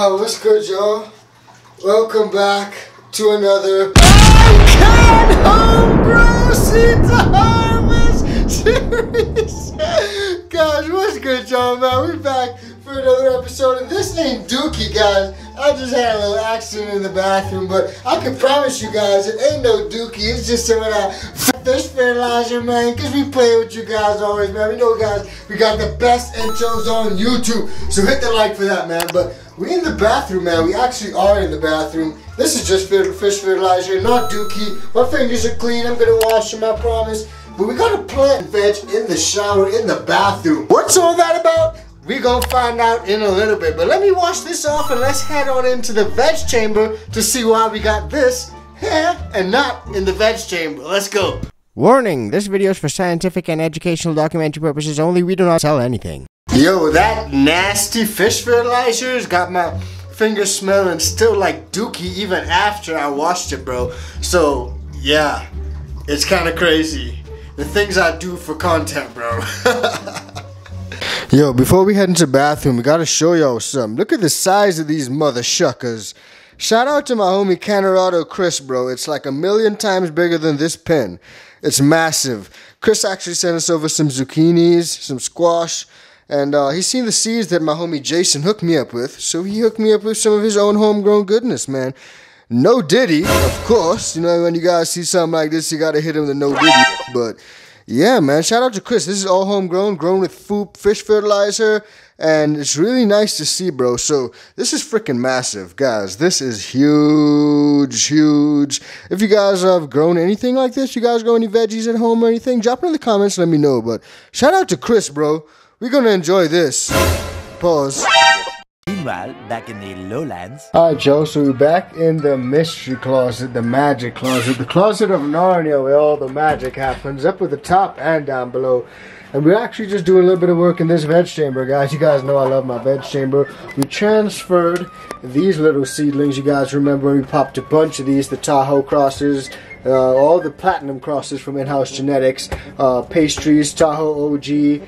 What's good, y'all? Welcome back to another iCan Homegrown Seeds to Harvest series. Guys, what's good, y'all, man? We back for another episode, and this ain't Dookie, guys. I just had a little accident in the bathroom, but I can promise you guys, it ain't no Dookie. It's just some of that fish fertilizer, man, because we play with you guys always, man. We know, guys, we got the best intros on YouTube, so hit the like for that, man. But we in the bathroom, man. We actually are in the bathroom. This is just fish fertilizer, not Dookie. My fingers are clean. I'm gonna wash them, I promise. But we got to plant veg in the shower, in the bathroom. What's all that about? We gonna find out in a little bit. But let me wash this off and let's head on into the veg chamber to see why we got this here and not in the veg chamber. Let's go. Warning, this video is for scientific and educational documentary purposes only. We do not sell anything. Yo, that nasty fish fertilizer's got my fingers smelling still like Dookie even after I washed it, bro. So, yeah, it's kind of crazy. The things I do for content, bro. Yo, before we head into the bathroom, we gotta show y'all something. Look at the size of these mother shuckers. Shout out to my homie Canorado Chris, bro. It's like 1,000,000 times bigger than this pen. It's massive. Chris actually sent us over some zucchinis, some squash, and he's seen the seeds that my homie Jason hooked me up with. So he hooked me up with some of his own homegrown goodness, man. No Diddy, of course. You know, when you guys see something like this, you gotta hit him with no Diddy. But yeah, man, shout out to Chris. This is all homegrown, grown with fish fertilizer, and it's really nice to see, bro. So this is freaking massive, guys. This is huge, huge. If you guys have grown anything like this, you guys grow any veggies at home or anything, drop it in the comments, let me know. But shout out to Chris, bro. We're gonna enjoy this. Pause. Meanwhile, back in the lowlands. Alright, Joe, so we're back in the mystery closet, the magic closet, the closet of Narnia where all the magic happens, up at the top and down below. And we're actually just doing a little bit of work in this veg chamber, guys. You guys know I love my veg chamber. We transferred these little seedlings. You guys remember when we popped a bunch of these, the Tahoe crosses, all the platinum crosses from in-house genetics, pastries, Tahoe OG,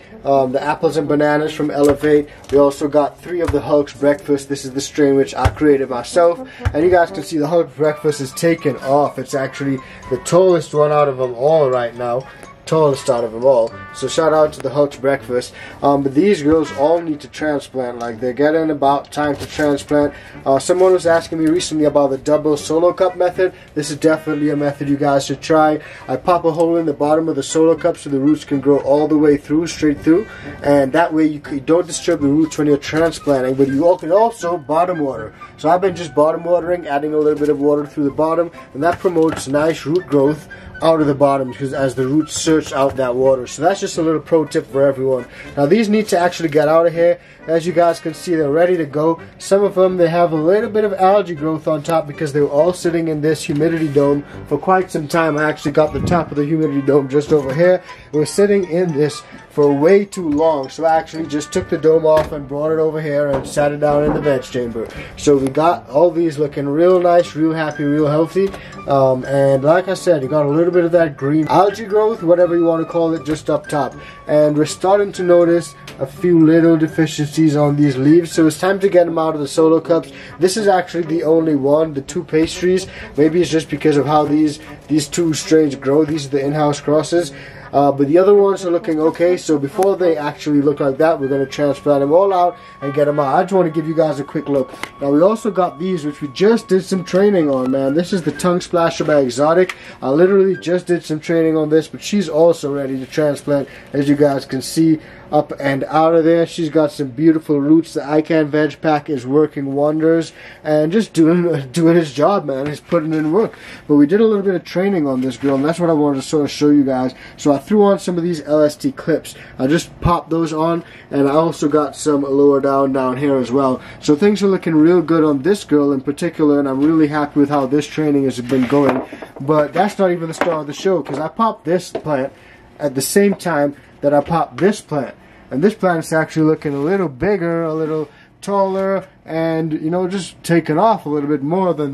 the apples and bananas from Elevate. We also got 3 of the Hulk's Breakfast. This is the strain which I created myself. And you guys can see the Hulk's Breakfast is taken off. It's actually the tallest one out of them all right now. Tallest out of them all. So shout out to the Hulk's Breakfast. But these girls all need to transplant. Like, they're getting about time to transplant. Someone was asking me recently about the double solo cup method. This is definitely a method you guys should try. I pop a hole in the bottom of the solo cup so the roots can grow all the way through, straight through, and that way you don't disturb the roots when you're transplanting, but you can also bottom water. So I've been just bottom watering, adding a little bit of water through the bottom, and that promotes nice root growth out of the bottom because as the roots search out that water. So that's just a little pro tip for everyone. Now these need to actually get out of here. As you guys can see, they're ready to go. Some of them, they have a little bit of algae growth on top because they were all sitting in this humidity dome for quite some time. I actually got the top of the humidity dome just over here. It was sitting in this for way too long, so I actually just took the dome off and brought it over here and sat it down in the veg chamber. So we got all these looking real nice, real happy, real healthy, and like I said, you got a little bit of that green algae growth, whatever you want to call it, just up top. And we're starting to notice a few little deficiencies on these leaves, so it's time to get them out of the solo cups. This is actually the only one, the 2 pastries. Maybe it's just because of how these 2 strains grow. These are the in-house crosses. But the other ones are looking okay, so before they actually look like that, we're going to transplant them all out and get them out. I just want to give you guys a quick look. Now, we also got these, which we just did some training on, man. This is the Tongue Splasher by Exotic. I literally just did some training on this, but she's also ready to transplant, as you guys can see. Up and out of there. She's got some beautiful roots. The iCan Veg Pack is working wonders and just doing his job, man. He's putting in work. But we did a little bit of training on this girl, and that's what I wanted to sort of show you guys. So I threw on some of these LST clips. I just popped those on, and I also got some lower down here as well. So things are looking real good on this girl in particular, and I'm really happy with how this training has been going. But that's not even the star of the show, because I popped this plant at the same time that I popped this plant. And this plant is actually looking a little bigger, a little taller, and, you know, just taking off a little bit more than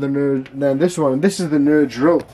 this one. And this is the Nerd's Rope.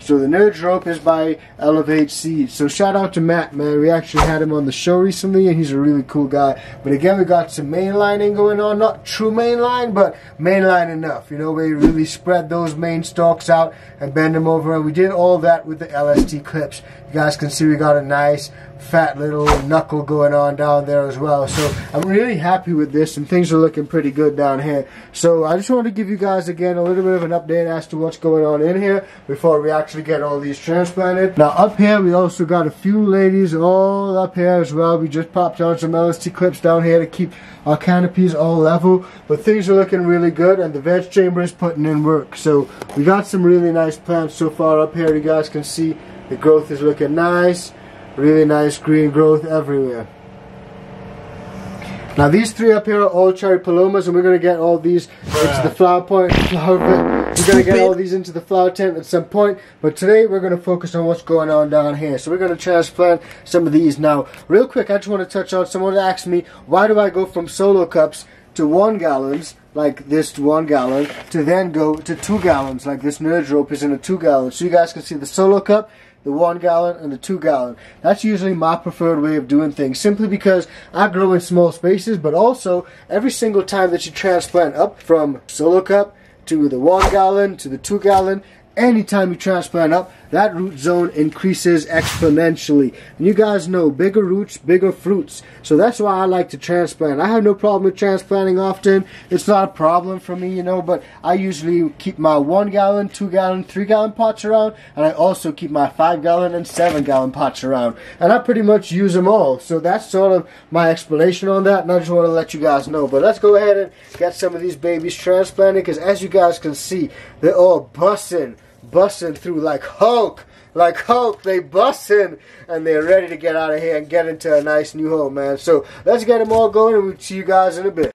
So the Nerd Rope is by Elevate Seeds. So shout out to Matt, man. We actually had him on the show recently, and he's a really cool guy. But again, we got some mainlining going on. Not true mainline, but mainline enough. You know, where you really spread those main stalks out and bend them over. And we did all that with the LST clips. You guys can see we got a nice fat little knuckle going on down there as well. So I'm really happy with this, and things are looking pretty good down here. So I just wanted to give you guys again a little bit of an update as to what's going on in here before we actually get all these transplanted. Now up here we also got a few ladies all up here as well. We just popped on some LST clips down here to keep our canopies all level, but things are looking really good, and the veg chamber is putting in work. So we got some really nice plants so far up here. You guys can see the growth is looking nice. Really nice green growth everywhere. Now these three up here are all cherry palomas, and we're going to get all these into the flower point. We're going to get all these into the flower tent at some point, but today we're going to focus on what's going on down here. So we're going to transplant some of these. Now real quick, I just want to touch on, someone asked me, why do I go from solo cups to 1 gallons like this 1 gallon to then go to 2 gallons like this Nerd Rope is in a 2 gallon. So you guys can see the solo cup, the 1 gallon, and the 2 gallon. That's usually my preferred way of doing things, simply because I grow in small spaces, but also every single time that you transplant up from solo cup to the 1 gallon to the 2 gallon, anytime you transplant up, that root zone increases exponentially. And you guys know, bigger roots, bigger fruits. So that's why I like to transplant. I have no problem with transplanting often. It's not a problem for me, you know, but I usually keep my 1 gallon, 2 gallon, 3 gallon pots around, and I also keep my 5 gallon and 7 gallon pots around. And I pretty much use them all. So that's sort of my explanation on that, and I just want to let you guys know. But let's go ahead and get some of these babies transplanted, because as you guys can see, they're all busting through like Hulk, they busting, and they're ready to get out of here and get into a nice new home, man. So let's get them all going, and we'll see you guys in a bit.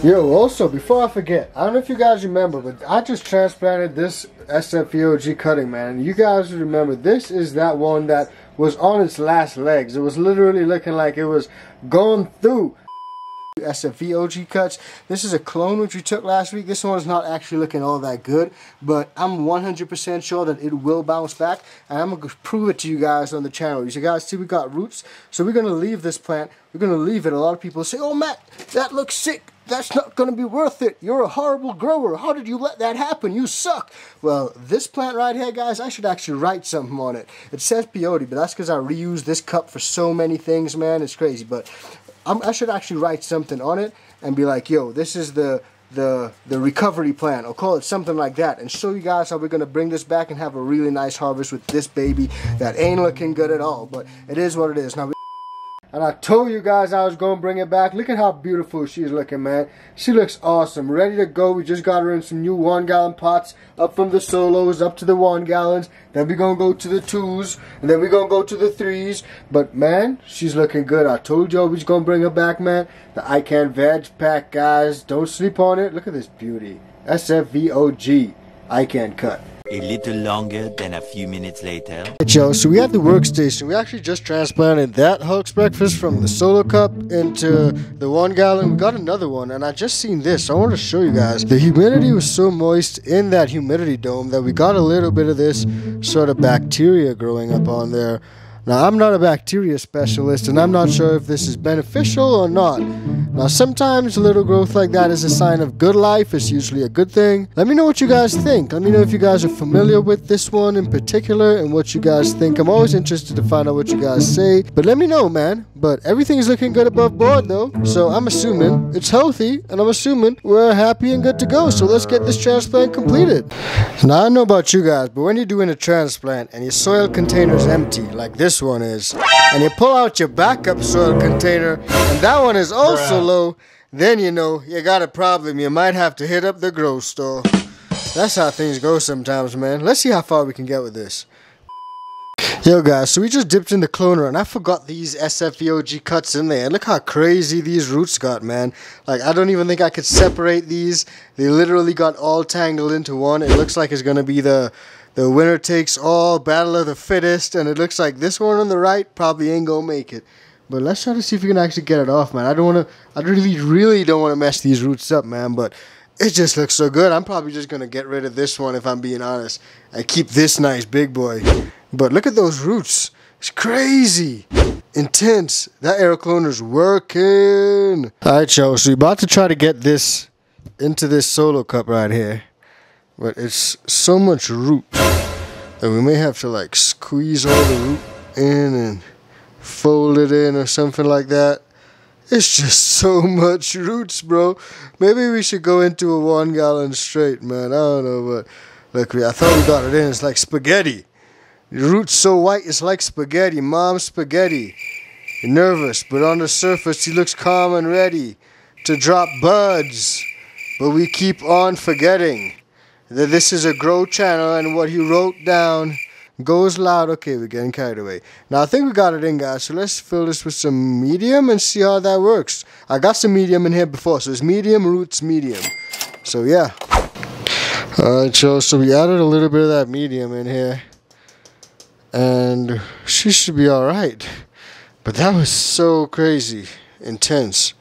Yo, also, before I forget, I don't know if you guys remember, but I just transplanted this SFVOG cutting, man. You guys remember, this is that one that was on its last legs. It was literally looking like it was going through. SFVOG cuts. This is a clone which we took last week. This one is not actually looking all that good, but I'm 100% sure that it will bounce back, and I'm going to prove it to you guys on the channel. You guys see we got roots, so we're going to leave this plant. We're going to leave it. A lot of people say, oh Matt, that looks sick. That's not going to be worth it. You're a horrible grower. How did you let that happen? You suck. Well, this plant right here, guys, I should actually write something on it. It says peyote, but that's because I reuse this cup for so many things, man. It's crazy, but I should actually write something on it and be like, yo, this is the recovery plan. I'll call it something like that, and show you guys how we're going to bring this back and have a really nice harvest with this baby that ain't looking good at all, but it is what it is. Now, and I told you guys I was going to bring it back. Look at how beautiful she's looking, man. She looks awesome. Ready to go. We just got her in some new 1 gallon pots. Up from the solos, up to the 1 gallons. Then we're going to go to the 2s. And then we're going to go to the 3s. But, man, she's looking good. I told you I was going to bring her back, man. The iCan Veg Pack, guys. Don't sleep on it. Look at this beauty. SFVOG iCan cut. A little longer than a few minutes later. Yo, so we had the workstation. We actually just transplanted that Hulk's breakfast from the solo cup into the 1 gallon. We got another one, and I just seen this. I want to show you guys. The humidity was so moist in that humidity dome that we got a little bit of this sort of bacteria growing up on there. Now, I'm not a bacteria specialist, and I'm not sure if this is beneficial or not. Now, sometimes a little growth like that is a sign of good life. It's usually a good thing. Let me know what you guys think. Let me know if you guys are familiar with this one in particular and what you guys think. I'm always interested to find out what you guys say. But let me know, man. But everything is looking good above board, though. So I'm assuming it's healthy, and I'm assuming we're happy and good to go. So let's get this transplant completed. Now, I don't know about you guys, but when you're doing a transplant and your soil container is empty, like this one is, and you pull out your backup soil container and that one is also low, then you know you got a problem. You might have to hit up the grow store. That's how things go sometimes, man. Let's see how far we can get with this. Yo guys, so we just dipped in the cloner and I forgot these SFEOG cuts in there. Look how crazy these roots got, man. Like, I don't even think I could separate these. They literally got all tangled into one. It looks like it's gonna be the winner takes all, battle of the fittest, and it looks like this one on the right probably ain't gonna make it. But let's try to see if we can actually get it off, man. I really don't wanna mess these roots up, man, but it just looks so good. I'm probably just gonna get rid of this one if I'm being honest and keep this nice big boy. But look at those roots. It's crazy. Intense. That air cloner's working. Alright, y'all. So we're about to try to get this into this solo cup right here. But it's so much root that we may have to like squeeze all the root in and fold it in or something like that. It's just so much roots, bro. Maybe we should go into a 1 gallon straight, man. I don't know, but look, I thought we got it in. It's like spaghetti. The root's so white, it's like spaghetti. Mom's spaghetti. You're nervous, but on the surface, he looks calm and ready to drop buds. But we keep on forgetting that this is a grow channel and what he wrote down goes loud. Okay, we're getting carried away. Now, I think we got it in, guys. So let's fill this with some medium and see how that works. I got some medium in here before, so it's medium, roots, medium. So, yeah. Alright, y'all. So we added a little bit of that medium in here. And she should be alright. But that was so crazy. Intense.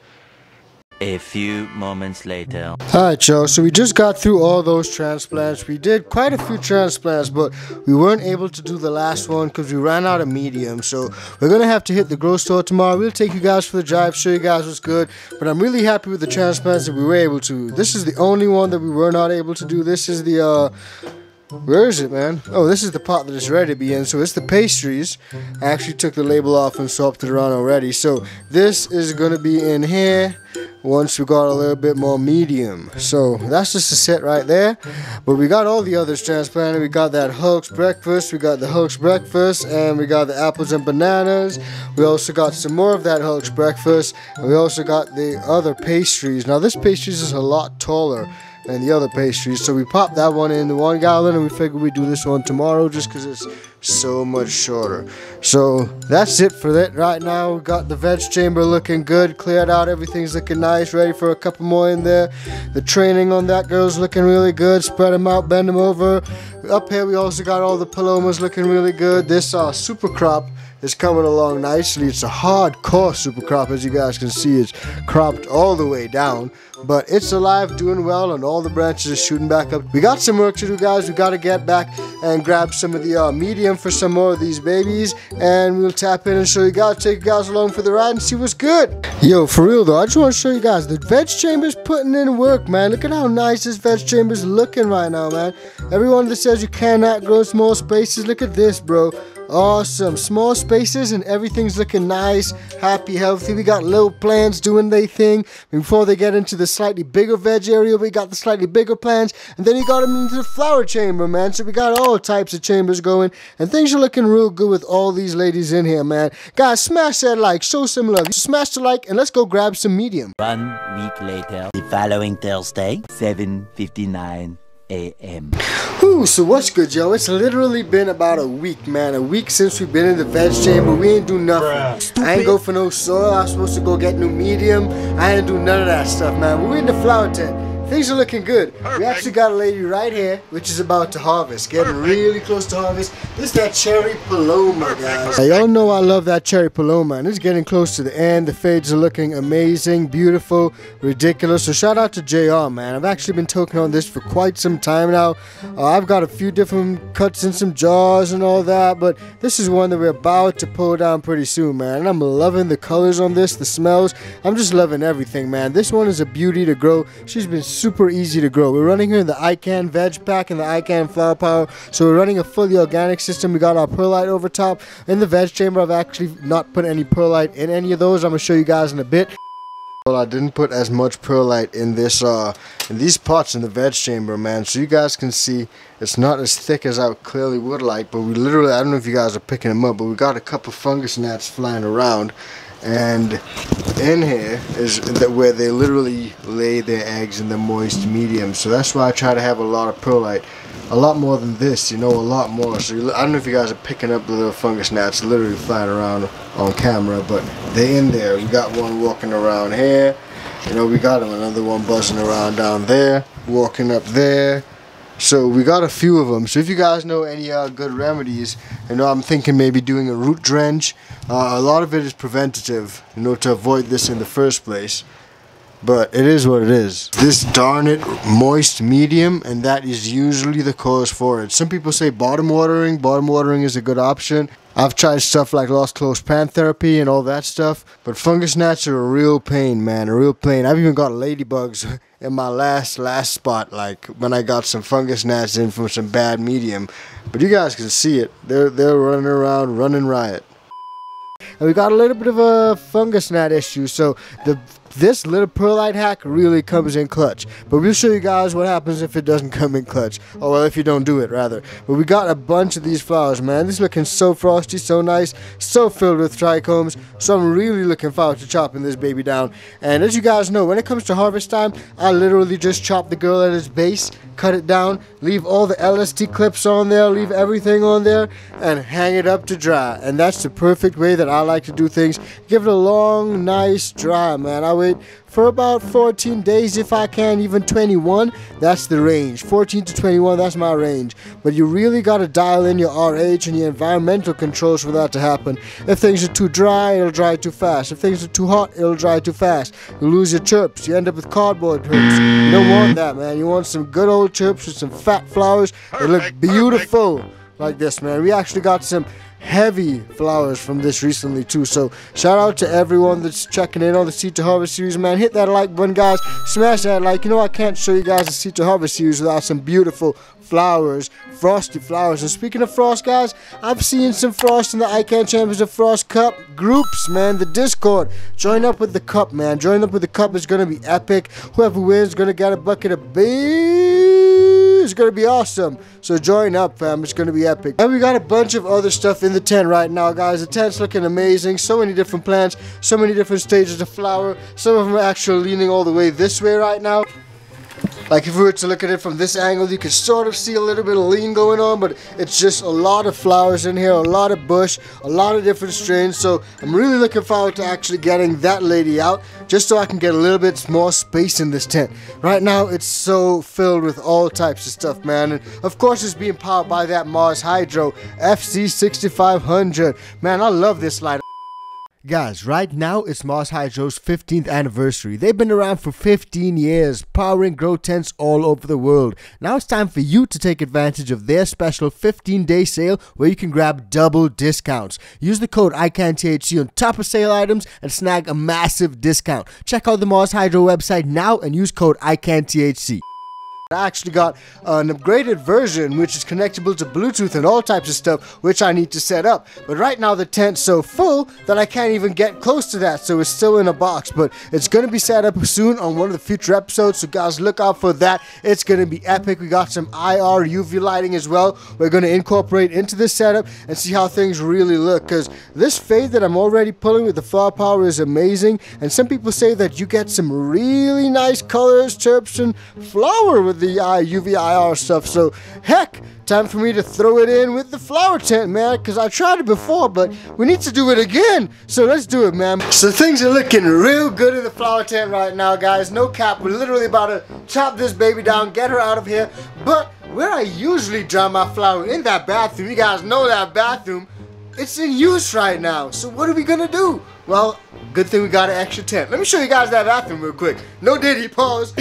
A few moments later. Alright, y'all, so we just got through all those transplants. We did quite a few transplants, but we weren't able to do the last one because we ran out of medium. So we're going to have to hit the grow store tomorrow. We'll take you guys for the drive, show you guys what's good. But I'm really happy with the transplants that we were able to. This is the only one that we were not able to do. This is the, where is it, man? Oh, this is the pot that it's ready to be in. So it's the pastries. I actually took the label off and swapped it around already. So this is going to be in here once we got a little bit more medium. So that's just a set right there. But we got all the others transplanted. We got that Hulk's breakfast. We got the Hulk's breakfast. And we got the apples and bananas. We also got some more of that Hulk's breakfast. And we also got the other pastries. Now this pastries is a lot taller and the other pastries, so we popped that one in the 1 gallon and we figured we'd do this one tomorrow just because it's so much shorter. So that's it for that right now. We got the veg chamber looking good, cleared out, everything's looking nice, ready for a couple more in there. The training on that girl's looking really good. Spread them out, bend them over. Up here we also got all the palomas looking really good. This super crop is coming along nicely. It's a hardcore super crop, as you guys can see. It's cropped all the way down, but it's alive, doing well, and all the branches are shooting back up. We got some work to do, guys. We got to get back and grab some of the medium for some more of these babies, and we'll tap in and show you guys, take you guys along for the ride and see what's good. Yo, for real though, I just want to show you guys the veg chamber's putting in work, man. Look at how nice this veg chamber's looking right now, man. Everyone that says you cannot grow small spaces, look at this, bro. Awesome. Small spaces and everything's looking nice, happy, healthy. We got little plants doing their thing. Before they get into the slightly bigger veg area, we got the slightly bigger plants. And then you got them into the flower chamber, man. So we got all types of chambers going. And things are looking real good with all these ladies in here, man. Guys, smash that like. Show some love. Smash the like and let's go grab some medium. 1 week later. The following Thursday, 7:59 a.m. Ooh, so what's good, yo? It's literally been about a week, man. A week since we've been in the veg chamber. We ain't do nothing. I ain't go for no soil. I was supposed to go get new medium. I ain't do none of that stuff, man. We're in the flower tent. Things are looking good. We actually got a lady right here, which is about to harvest. Getting really close to harvest. This is that cherry paloma, guys. Y'all know I love that cherry paloma, and it's getting close to the end. The fades are looking amazing, beautiful, ridiculous. So shout out to JR, man. I've actually been talking on this for quite some time now. I've got a few different cuts in some jars and all that, but this is one that we're about to pull down pretty soon, man. And I'm loving the colors on this, the smells. I'm just loving everything, man. This one is a beauty to grow. She's been super easy to grow. We're running her in the iCan veg pack and the iCan flower power. So we're running a fully organic system. We got our perlite over top. In the veg chamber, I've actually not put any perlite in any of those. I'm going to show you guys in a bit. Well, I didn't put as much perlite in this in these pots in the veg chamber, man. So you guys can see it's not as thick as I clearly would like. But we literally, I don't know if you guys are picking them up, but we got a couple fungus gnats flying around. And in here is where they literally lay their eggs in the moist medium. So that's why I try to have a lot of perlite. a lot more than this, you know, a lot more. So I don't know if you guys are picking up the little fungus gnats literally flying around on camera, but they're in there. We got one walking around here. You know, we got another one buzzing around down there, walking up there. So we got a few of them. So if you guys know any good remedies, you know, I'm thinking maybe doing a root drench. A lot of it is preventative, you know, to avoid this in the first place. But it is what it is. This darn it moist medium, and that is usually the cause for it. Some people say bottom watering. Bottom watering is a good option. I've tried stuff like lost close pan therapy and all that stuff, but fungus gnats are a real pain, man, a real pain. I've even got ladybugs in my last spot, like when I got some fungus gnats in from some bad medium. But you guys can see it. They're running around, running riot. And we got a little bit of a fungus gnat issue, so this little perlite hack really comes in clutch. But we'll show you guys what happens if it doesn't come in clutch. Oh, well, if you don't do it, rather. But we got a bunch of these flowers, man. This is looking so frosty, so nice, so filled with trichomes. So I'm really looking forward to chopping this baby down. And as you guys know, when it comes to harvest time, I literally just chop the girl at its base, cut it down, leave all the LST clips on there, leave everything on there, and hang it up to dry. And that's the perfect way that I like to do things. Give it a long, nice dry, man. I wait for about 14 days if I can, even 21. That's the range. 14 to 21, that's my range. But you really got to dial in your RH and your environmental controls for that to happen. If things are too dry, it'll dry too fast. If things are too hot, it'll dry too fast. You lose your chirps. You end up with cardboard chirps. You don't want that, man. You want some good old chirps with some fat flowers. They look beautiful like this, man. We actually got some heavy flowers from this recently too, so shout out to everyone that's checking in on the Seed to Harvest series, man. Hit that like button, guys. Smash that like. You know, I can't show you guys the Seed to Harvest series without some beautiful flowers, frosty flowers. And speaking of frost, guys, I've seen some frost in the iCan Champions of Frost Cup groups, man. The Discord, join up with the cup, man. Join up with the cup. Is gonna be epic. Whoever wins is gonna get a bucket of beans. It's gonna be awesome. So join up, fam. It's gonna be epic. And we got a bunch of other stuff in the tent right now, guys. The tent's looking amazing. So many different plants, so many different stages of flower. Some of them are actually leaning all the way this way right now. Like if we were to look at it from this angle, you can sort of see a little bit of lean going on, but it's just a lot of flowers in here, a lot of bush, a lot of different strains. So I'm really looking forward to actually getting that lady out, just so I can get a little bit more space in this tent. Right now, it's so filled with all types of stuff, man. And of course, it's being powered by that Mars Hydro FC6500. Man, I love this light. Guys, right now it's Mars Hydro's 15th anniversary. They've been around for 15 years, powering grow tents all over the world. Now it's time for you to take advantage of their special 15-day sale where you can grab double discounts. Use the code icanthc on top of sale items and snag a massive discount. Check out the Mars Hydro website now and use code icanthc. I actually got an upgraded version which is connectable to Bluetooth and all types of stuff, which I need to set up. But right now the tent's so full that I can't even get close to that, so it's still in a box. But it's going to be set up soon on one of the future episodes, so guys, look out for that. It's going to be epic. We got some IR UV lighting as well we're going to incorporate into this setup and see how things really look, because this fade that I'm already pulling with the flower power is amazing. And some people say that you get some really nice colors, chirps, and flower with the UV IR stuff. So heck, time for me to throw it in with the flower tent, man, because I tried it before, but we need to do it again. So let's do it, man. So things are looking real good in the flower tent right now, guys. No cap, we're literally about to chop this baby down, get her out of here. But where I usually dry my flower, in that bathroom, you guys know that bathroom, it's in use right now. So what are we gonna do? Well, good thing we got an extra tent. Let me show you guys that bathroom real quick. No diddy, pause.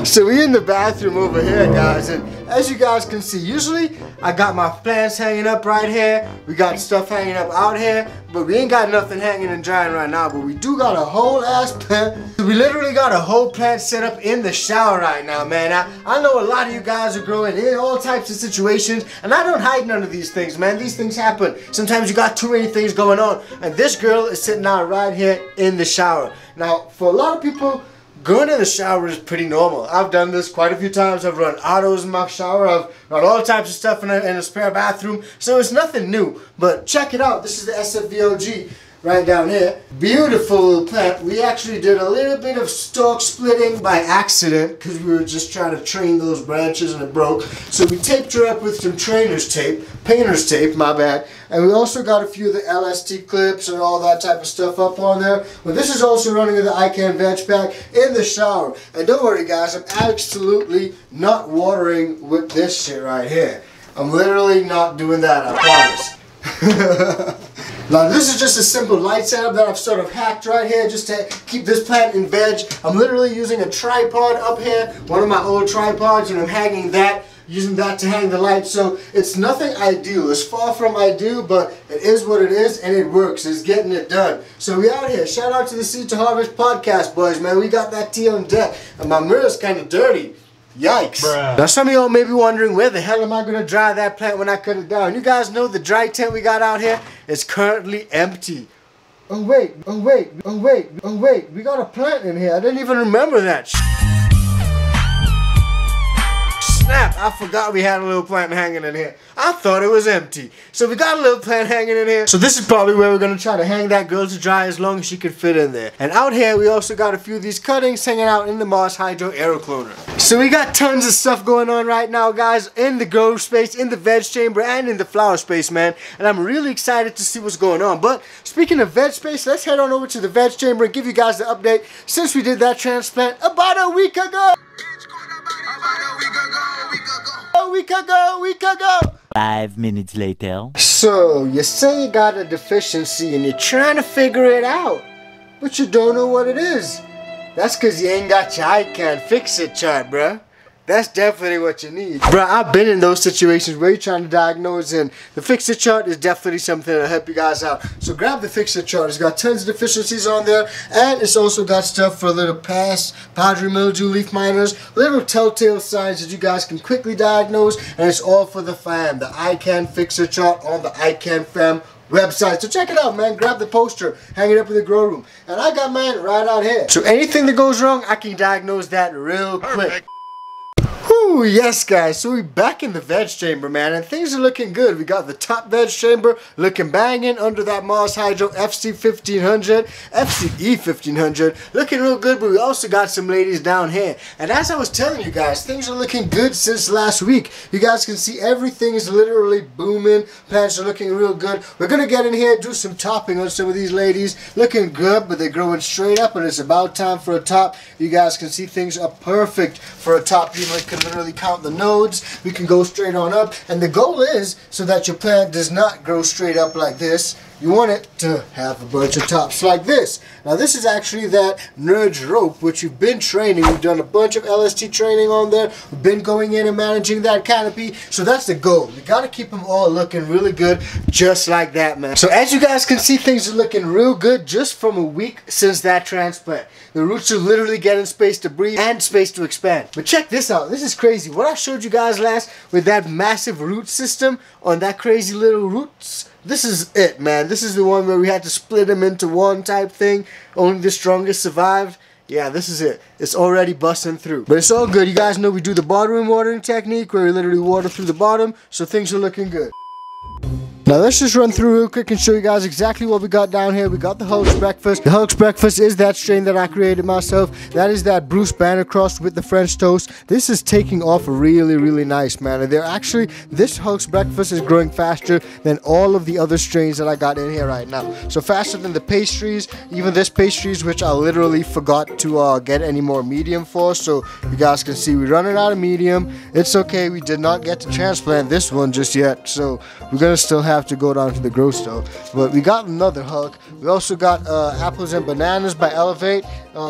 So we in the bathroom over here, guys, and as you guys can see, usually I got my plants hanging up right here. We got stuff hanging up out here, but we ain't got nothing hanging and drying right now. But we do got a whole ass plant. We literally got a whole plant set up in the shower right now, man. I know a lot of you guys are growing in all types of situations, and I don't hide none of these things, man. These things happen. Sometimes you got too many things going on, and this girl is sitting out right here in the shower. Now, for a lot of people, going in the shower is pretty normal. I've done this quite a few times. I've run autos in my shower. I've run all types of stuff in a spare bathroom. So it's nothing new. But check it out. This is the SFVOG. right down here. Beautiful little plant. We actually did a little bit of stalk splitting by accident because we were just trying to train those branches and it broke. So we taped her up with some painter's tape, my bad. And we also got a few of the LST clips and all that type of stuff up on there. But this is also running in the iCan veg pack in the shower. And don't worry guys, I'm absolutely not watering with this shit right here. I'm literally not doing that, I promise. Now this is just a simple light setup that I've sort of hacked right here just to keep this plant in veg. I'm literally using a tripod up here, one of my old tripods, and I'm hanging that, using that to hang the light. So it's nothing ideal, it's far from ideal, but it is what it is and it works, it's getting it done. So we out here, shout out to the Seed to Harvest podcast boys, man, we got that tea on deck, and my mirror's kind of dirty. Yikes. Bruh. Now some of y'all may be wondering, where the hell am I going to dry that plant when I cut it down? You guys know the dry tent we got out here is currently empty. Oh wait, we got a plant in here. I didn't even remember that. Snap, I forgot we had a little plant hanging in here. I thought it was empty. So we got a little plant hanging in here. So this is probably where we're going to try to hang that girl to dry as long as she can fit in there. And out here we also got a few of these cuttings hanging out in the Moss Hydro Aero Cloner. So we got tons of stuff going on right now guys, in the grow space, in the veg chamber, and in the flower space, man. And I'm really excited to see what's going on. But speaking of veg space, let's head on over to the veg chamber and give you guys the update since we did that transplant about a week ago. A week ago. 5 minutes later. So, you say you got a deficiency and you're trying to figure it out, but you don't know what it is. That's because you ain't got your iCan fix-it chart, bruh. That's definitely what you need. Bruh, I've been in those situations where you're trying to diagnose, and the fix-it chart is definitely something that'll help you guys out. So grab the fix-it chart. It's got tons of deficiencies on there, and it's also got stuff for little past, powdery mildew, leaf miners, little telltale signs that you guys can quickly diagnose, and it's all for the fam, the iCan fix-it chart on the iCanFAM website. So check it out, man. Grab the poster, hang it up in the grow room. And I got mine right out here. So anything that goes wrong, I can diagnose that real quick. Whew, yes guys, so we're back in the veg chamber, man, and things are looking good. We got the top veg chamber looking banging under that Moss Hydro FC1500, FCE1500, looking real good, but we also got some ladies down here. And as I was telling you guys, things are looking good since last week. You guys can see everything is literally booming, plants are looking real good. We're going to get in here and do some topping on some of these ladies. Looking good, but they're growing straight up, and it's about time for a top. You guys can see things are perfect for a top. You can literally count the nodes, we can go straight on up, and the goal is so that your plant does not grow straight up like this. You want it to have a bunch of tops like this. Now this is actually that Nudge rope which you've been training. We've done a bunch of LST training on there. We've been going in and managing that canopy. So that's the goal. You got to keep them all looking really good just like that, man. So as you guys can see, things are looking real good just from a week since that transplant. The roots are literally getting space to breathe and space to expand. But check this out. This is crazy. What I showed you guys last with that massive root system on that crazy little roots, this is it, man. This is the one where we had to split them into one type thing. Only the strongest survived. Yeah, this is it. It's already busting through. But it's all good. You guys know we do the bottom watering technique where we literally water through the bottom. So things are looking good. Now let's just run through real quick and show you guys exactly what we got down here. We got the Hulk's Breakfast. The Hulk's Breakfast is that strain that I created myself. That is that Bruce Banner crossed with the French Toast. This is taking off really, really nice, man. And they're actually, this Hulk's Breakfast is growing faster than all of the other strains that I got in here right now. So faster than the pastries, even this pastries, which I literally forgot to get any more medium for. So you guys can see we're running out of medium. It's okay, we did not get to transplant this one just yet. So we're gonna still have to go down to the grow store. But we got another Hulk. We also got apples and bananas by Elevate.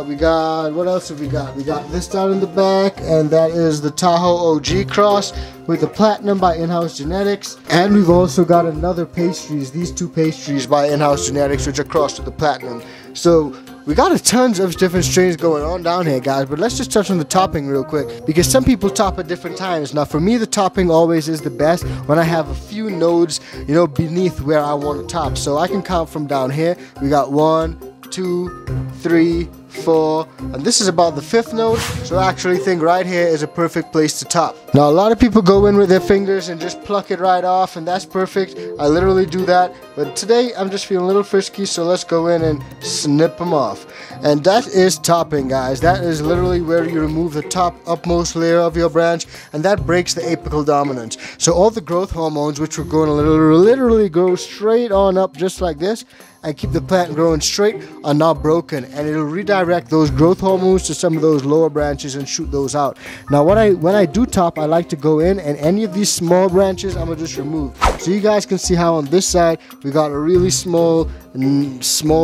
We got, what else have we got? We got this down in the back, and that is the Tahoe OG cross with the Platinum by In-House Genetics. And we've also got another pastries, these two pastries by In-House Genetics, which are crossed with the Platinum. So we got a tons of different strains going on down here, guys, but let's just touch on the topping real quick, because some people top at different times. Now for me, the topping always is the best when I have a few nodes, you know, beneath where I want to top. So I can count from down here. We got 1, 2, 3, 4, and this is about the 5th node, so I actually think right here is a perfect place to top. Now a lot of people go in with their fingers and just pluck it right off, and that's perfect. I literally do that, but today I'm just feeling a little frisky, so let's go in and snip them off. And that is topping, guys. That is literally where you remove the top upmost layer of your branch, and that breaks the apical dominance. So all the growth hormones, which were going to literally go straight on up just like this and keep the plant growing straight, are now broken, and it'll redirect those growth hormones to some of those lower branches and shoot those out. Now when I do top, I like to go in, and any of these small branches I'm gonna just remove, so you guys can see how on this side we got a really small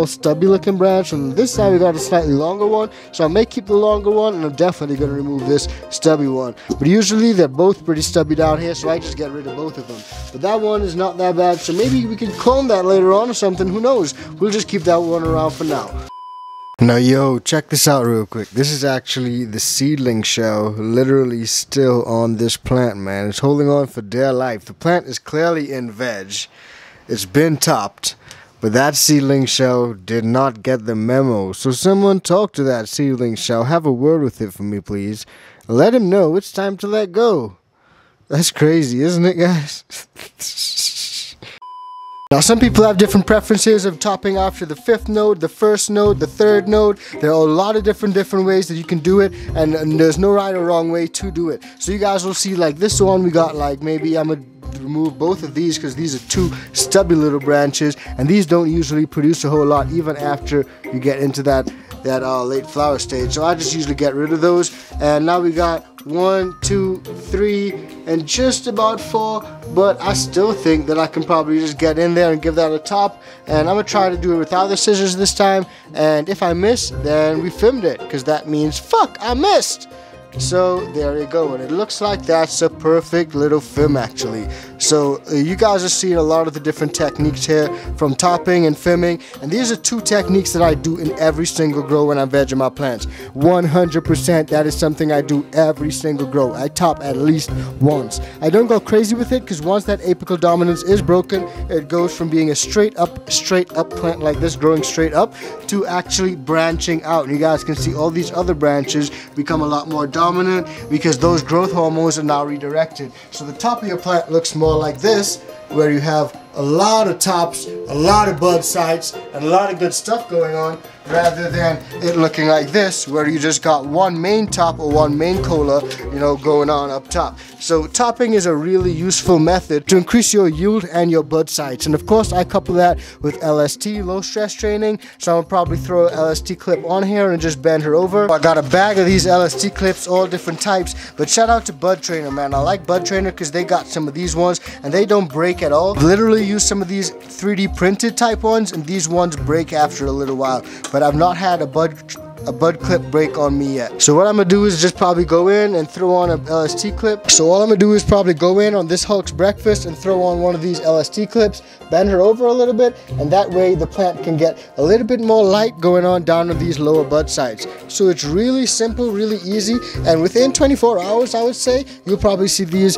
stubby looking branch, and on this side we got a slightly longer one, so I may keep the longer one, and I'm definitely going to remove this stubby one. But usually they're both pretty stubby down here, so I just get rid of both of them. But that one is not that bad, so maybe we can clone that later on or something, who knows. We'll just keep that one around for now. Now yo, check this out real quick. This is actually the seedling shell literally still on this plant, man. It's holding on for dear life. The plant is clearly in veg. It's been topped, but that seedling shell did not get the memo. So someone talk to that seedling shell. Have a word with it for me, please. Let him know it's time to let go. That's crazy, isn't it, guys? Now some people have different preferences of topping after the 5th node, the 1st node, the 3rd node. There are a lot of different ways that you can do it, and there's no right or wrong way to do it. So you guys will see, like this one, we got like, maybe I'm gonna remove both of these because these are 2 stubby little branches, and these don't usually produce a whole lot even after you get into that late flower stage. So I just usually get rid of those, and now we got 1, 2, 3, and just about 4, but I still think that I can probably just get in there and give that a top, and I'm gonna try to do it without the scissors this time, and if I miss, then we filmed it, because that means fuck, I missed. So there you go, and it looks like that's a perfect little film actually. So you guys are seeing a lot of the different techniques here from topping and filming, and these are 2 techniques that I do in every single grow when I'm vegging my plants. 100%, that is something I do every single grow. I top at least once. I don't go crazy with it, because once that apical dominance is broken, it goes from being a straight up plant like this, growing straight up, to actually branching out. And you guys can see all these other branches become a lot more dominant because those growth hormones are now redirected. So the top of your plant looks more like this, where you have a lot of tops, a lot of bud sites, and a lot of good stuff going on, rather than it looking like this, where you just got one main top or one main cola, you know, going on up top. So topping is a really useful method to increase your yield and your bud sites. And of course, I couple that with LST, low stress training. So I'll probably throw an LST clip on here and just bend her over. I got a bag of these LST clips, all different types. But shout out to Bud Trainer, man. I like Bud Trainer because they got some of these ones and they don't break at all. Literally use some of these 3D printed type ones, and these ones break after a little while. But I've not had a bud clip break on me yet. So what I'm gonna do is just probably go in and throw on a LST clip. So all I'm gonna do is probably go in on this Hulk's breakfast and throw on one of these LST clips, bend her over a little bit, and that way the plant can get a little bit more light going on down to these lower bud sides. So it's really simple, really easy, and within 24 hours, I would say, you'll probably see these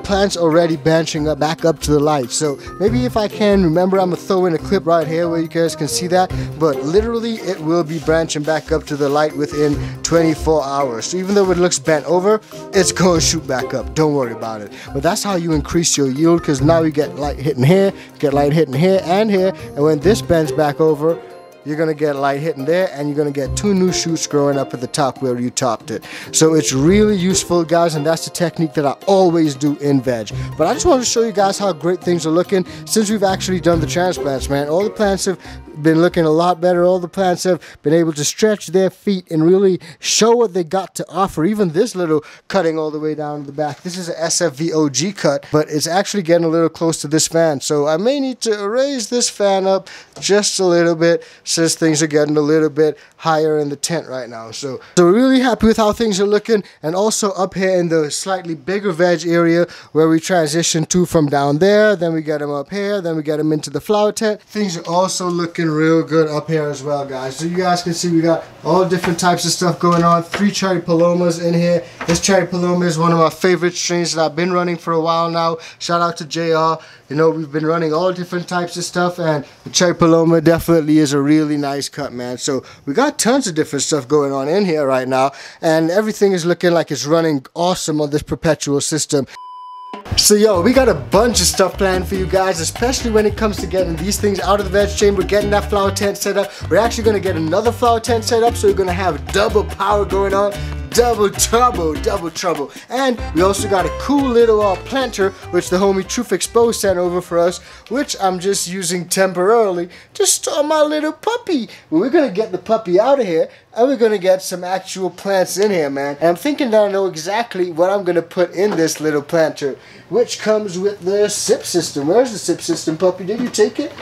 plants already branching up back up to the light. So maybe if I can remember, I'm gonna throw in a clip right here where you guys can see that, but literally it will be branching back up to the light within 24 hours. So even though it looks bent over, it's going to shoot back up. Don't worry about it. But that's how you increase your yield, because now you get light hitting here, get light hitting here and here, and when this bends back over, you're going to get light hitting there, and you're going to get 2 new shoots growing up at the top where you topped it. So it's really useful, guys, and that's the technique that I always do in veg. But I just want to show you guys how great things are looking since we've actually done the transplants, man. All the plants have been looking a lot better. All the plants have been able to stretch their feet and really show what they got to offer. Even this little cutting all the way down to the back. This is a SFVOG cut, but it's actually getting a little close to this fan. So I may need to raise this fan up just a little bit, since things are getting a little bit higher in the tent right now. So we're really happy with how things are looking. And also up here in the slightly bigger veg area where we transition to from down there, then we get them up here, then we get them into the flower tent. Things are also looking looking real good up here as well, guys. So you guys can see we got all different types of stuff going on. 3 cherry palomas in here. This cherry paloma is one of my favorite strains that I've been running for a while now. Shout out to JR. You know, we've been running all different types of stuff, and the cherry paloma definitely is a really nice cut, man. So we got tons of different stuff going on in here right now, and everything is looking like it's running awesome on this Perpetual system. So yo, we got a bunch of stuff planned for you guys, especially when it comes to getting these things out of the veg chamber, getting that flower tent set up. We're actually going to get another flower tent set up, so we're going to have double power going on. Double trouble. And we also got a cool little planter, which the homie Truth Exposed sent over for us, which I'm just using temporarily to store my little puppy. Well, we're gonna get the puppy out of here, and we're gonna get some actual plants in here, man. And I'm thinking that I know exactly what I'm gonna put in this little planter, which comes with the sip system. Where's the sip system, puppy? Did you take it?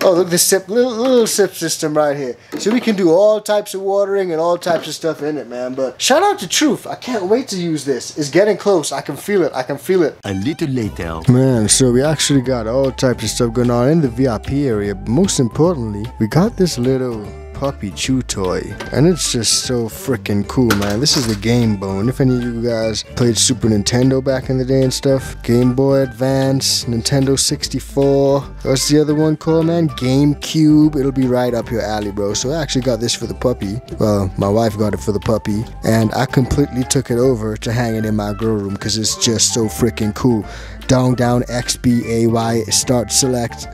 Oh, look, the sip, little sip system right here. So we can do all types of watering and all types of stuff in it, man. But shout out to Truth. I can't wait to use this. It's getting close. I can feel it. A little later. Man, so we actually got all types of stuff going on in the VIP area. But most importantly, we got this little puppy chew toy, and it's just so freaking cool, man. This is the Game Bone. If any of you guys played Super Nintendo back in the day and stuff, Game Boy Advance, Nintendo 64, what's the other one called, man? GameCube. It'll be right up your alley, bro. So I actually got this for the puppy. Well, my wife got it for the puppy, and I completely took it over to hang it in my grow room because it's just so freaking cool. Down, X, B, A, Y, start, select.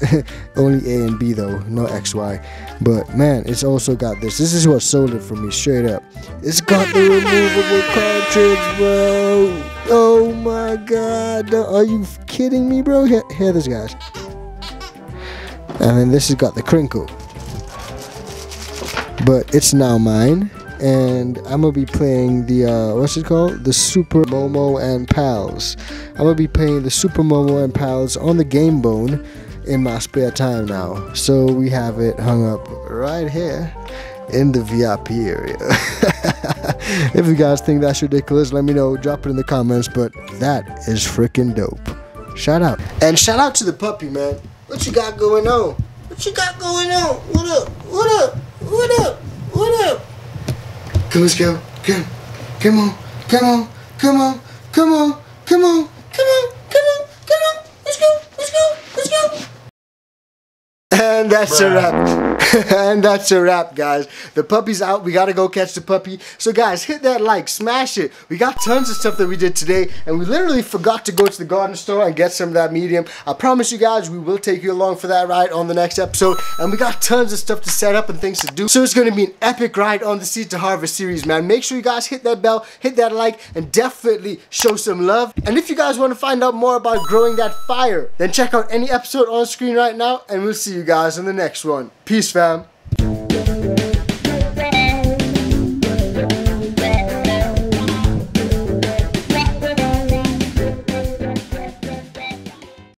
Only A and B though, no X, Y. But man, it's also got this. This is what sold it for me, straight up. It's got the removable cartridge, bro. Oh my god. Are you kidding me, bro? Here this, guys. And then this has got the crinkle. But it's now mine. And I'm gonna be playing the what's it called? The Super Momo and Pals. I'm gonna be playing the Super Momo and Pals on the Game Bone in my spare time now. So we have it hung up right here in the VIP area. If you guys think that's ridiculous, let me know. Drop it in the comments. But that is freaking dope. Shout out. And shout out to the puppy, man. What you got going on? What you got going on? What up? Come, let's go. Come on. Let's go. And that's a wrap. And that's a wrap, guys. The puppy's out. We gotta go catch the puppy. So guys, hit that like, smash it. We got tons of stuff that we did today, and we literally forgot to go to the garden store and get some of that medium. I promise you guys, we will take you along for that ride on the next episode, and we got tons of stuff to set up and things to do. So it's gonna be an epic ride on the Seed to Harvest series, man. Make sure you guys hit that bell, hit that like, and definitely show some love. And if you guys want to find out more about growing that fire, then check out any episode on screen right now, and we'll see you guys in the next one. Peace, fam.